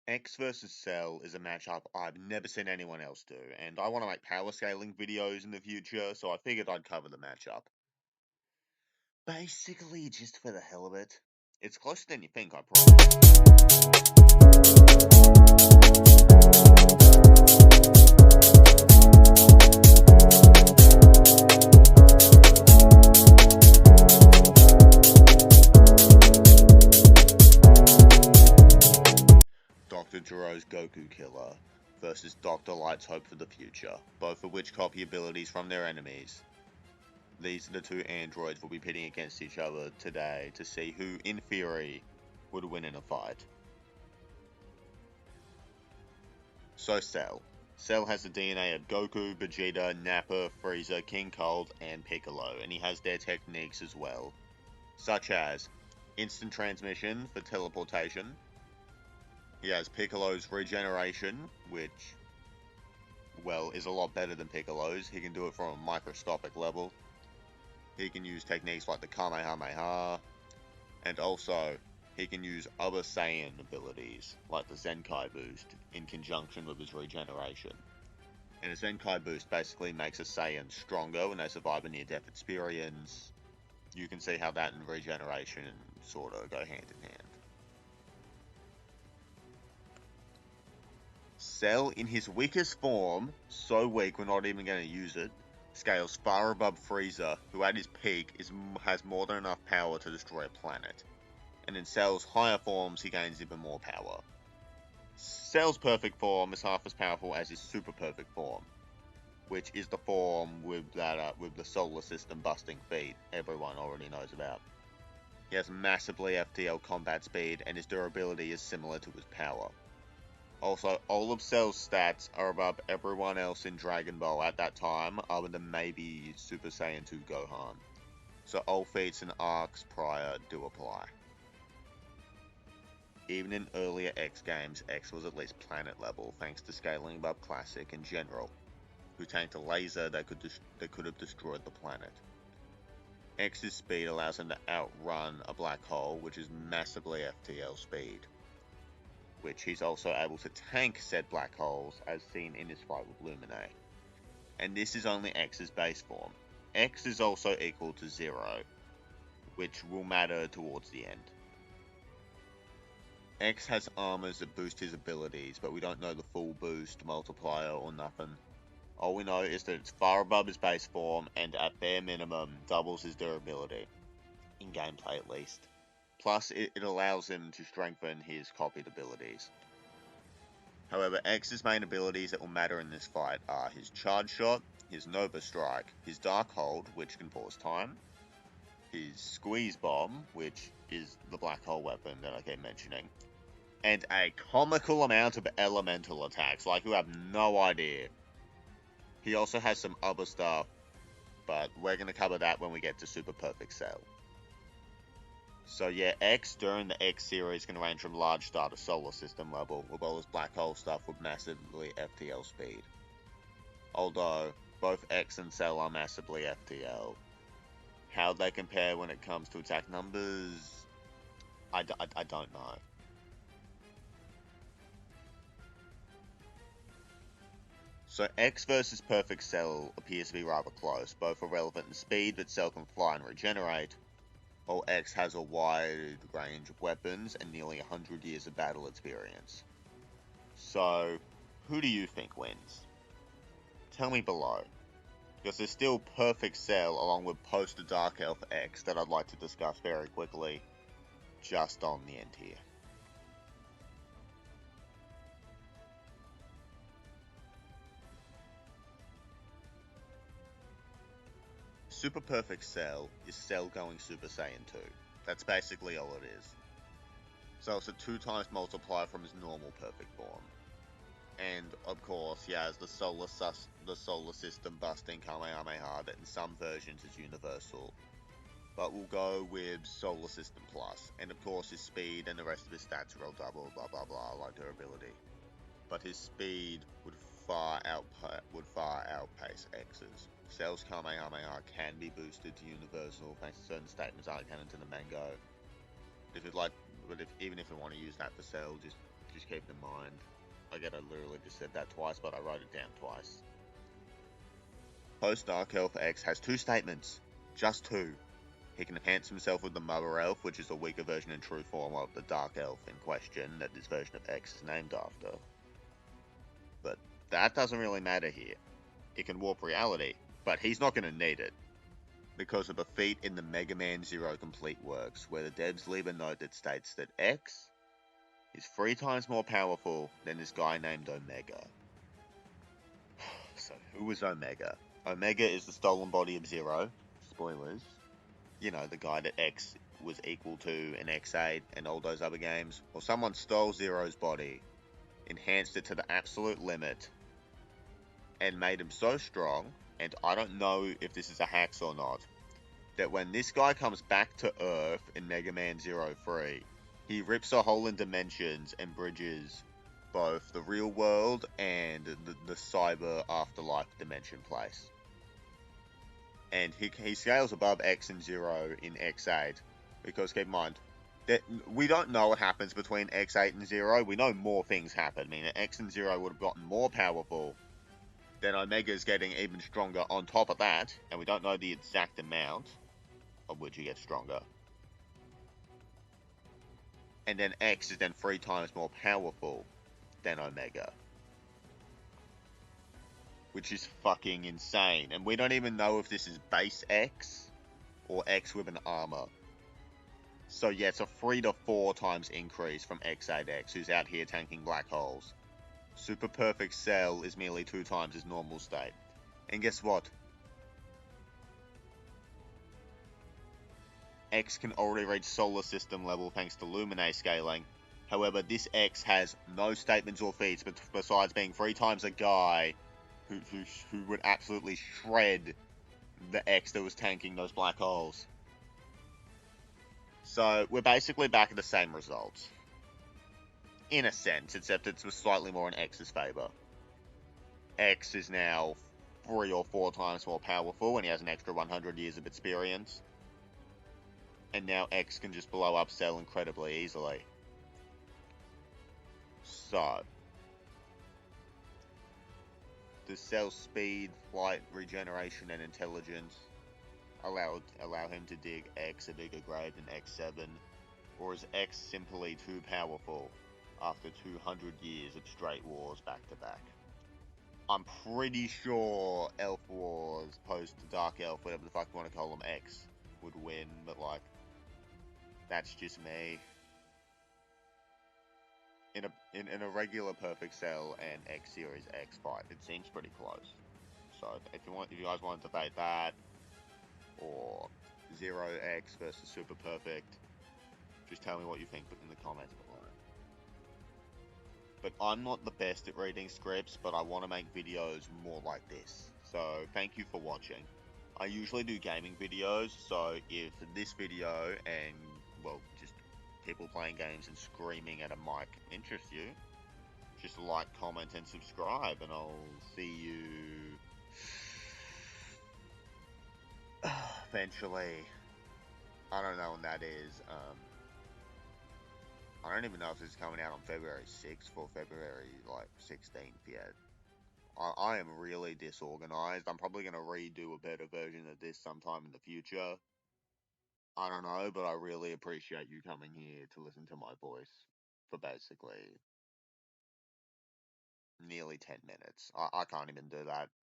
X versus Cell is a matchup I've never seen anyone else do, and I want to make power scaling videos in the future, so I figured I'd cover the matchup. Basically, just for the hell of it. It's closer than you think, I promise. Dr. Jiro's Goku Killer versus Dr. Light's Hope for the Future, both of which copy abilities from their enemies. These are the two androids we'll be pitting against each other today to see who, in theory, would win in a fight. So Cell. Cell has the DNA of Goku, Vegeta, Nappa, Frieza, King Cold, and Piccolo, and he has their techniques as well, such as instant transmission for teleportation. He has Piccolo's regeneration, which, well, is a lot better than Piccolo's. He can do it from a microscopic level. He can use techniques like the Kamehameha, and also he can use other Saiyan abilities, like the Zenkai boost, in conjunction with his regeneration. And a Zenkai boost basically makes a Saiyan stronger when they survive a near-death experience. You can see how that and regeneration sort of go hand in hand. Cell, in his weakest form, so weak we're not even going to use it, scales far above Frieza, who at his peak has more than enough power to destroy a planet. And in Cell's higher forms, he gains even more power. Cell's perfect form is half as powerful as his super perfect form, which is the form with the solar system busting feat everyone already knows about. He has massively FTL combat speed, and his durability is similar to his power. Also, all of Cell's stats are above everyone else in Dragon Ball at that time, other than maybe Super Saiyan 2 Gohan. So all feats and arcs prior do apply. Even in earlier X games, X was at least planet level, thanks to scaling above Classic and General, who tanked a laser that could have destroyed the planet. X's speed allows him to outrun a black hole, which is massively FTL speed, which he's also able to tank said black holes, as seen in his fight with Lumine. And this is only X's base form. X is also equal to 0, which will matter towards the end. X has armors that boost his abilities, but we don't know the full boost, multiplier, or nothing. All we know is that it's far above his base form, and at bare minimum, doubles his durability. In gameplay at least. Plus, it allows him to strengthen his copied abilities. However, X's main abilities that will matter in this fight are his Charge Shot, his Nova Strike, his Dark Hold, which can pause time, his Squeeze Bomb, which is the black hole weapon that I keep mentioning, and a comical amount of elemental attacks, like you have no idea. He also has some other stuff, but we're going to cover that when we get to Super Perfect Cell. So yeah, X during the X series can range from large star to solar system level, with all his black hole stuff with massively FTL speed. Although, both X and Cell are massively FTL. How they compare when it comes to attack numbers, I don't know. So X versus Perfect Cell appears to be rather close. Both are relevant in speed, but Cell can fly and regenerate, while X has a wide range of weapons and nearly 100 years of battle experience. So, who do you think wins? Tell me below, because there's still Perfect Cell along with Poster Dark Elf X that I'd like to discuss very quickly, just on the end here. Super Perfect Cell is Cell going Super Saiyan 2. That's basically all it is. So it's a 2 times multiplier from his normal perfect form. And of course, he has the solar system busting Kamehameha that in some versions is universal. But we'll go with Solar System Plus. And of course his speed and the rest of his stats are all double, blah blah blah, like durability. But his speed would far outpace X's. Cell's Kamehameha can be boosted to universal thanks to certain statements aren't canon to the mango. Even if you want to use that for Cell, just just keep in mind, I literally just said that twice, but I wrote it down twice. Post Dark Elf X has two statements. Just two. He can enhance himself with the Mother Elf, which is a weaker version and true form of the Dark Elf in question that this version of X is named after. But that doesn't really matter here. It can warp reality, but he's not going to need it, because of a feat in the Mega Man Zero Complete Works, where the devs leave a note that states that X is 3 times more powerful than this guy named Omega. So, who is Omega? Omega is the stolen body of Zero. Spoilers. You know, the guy that X was equal to in X8 and all those other games. Well, someone stole Zero's body, enhanced it to the absolute limit, and made him so strong, and I don't know if this is a hacks or not, that when this guy comes back to Earth in Mega Man Zero 3, he rips a hole in dimensions and bridges both the real world and the cyber afterlife dimension place. And he scales above X and Zero in X8, because keep in mind, that we don't know what happens between X8 and Zero. We know more things happen. I mean, X and Zero would have gotten more powerful, then Omega's getting even stronger on top of that, and we don't know the exact amount of which he gets stronger. And then X is then 3 times more powerful than Omega, which is fucking insane. And we don't even know if this is base X or X with an armor. So yeah, it's a 3 to 4 times increase from X8X, who's out here tanking black holes. Super Perfect Cell is merely 2 times his normal state. And guess what? X can already reach solar system level thanks to Luminae scaling. However, this X has no statements or feats besides being 3 times a guy who would absolutely shred the X that was tanking those black holes. So we're basically back at the same results, in a sense, except it's slightly more in X's favor. X is now 3 or 4 times more powerful, and he has an extra 100 years of experience. And now X can just blow up Cell incredibly easily. So, does Cell's speed, flight, regeneration, and intelligence allow him to dig X a bigger grave than X7? Or is X simply too powerful after 200 years of straight wars back to back? I'm pretty sure Elf Wars, post Dark Elf, whatever the fuck you want to call them, X would win, but like, that's just me. In a regular Perfect Cell and X Series X fight, it seems pretty close. So if you guys want to debate that, or Zero X versus Super Perfect, just tell me what you think in the comments below. But I'm not the best at reading scripts, but I want to make videos more like this. So thank you for watching. I usually do gaming videos, so if this video and, well, just people playing games and screaming at a mic interests you, just like, comment, and subscribe, and I'll see you eventually. I don't know when that is. I don't even know if this is coming out on February 6th or February, like, 16th yet. I am really disorganized. I'm probably going to redo a better version of this sometime in the future. I don't know, but I really appreciate you coming here to listen to my voice for basically nearly 10 minutes. I can't even do that.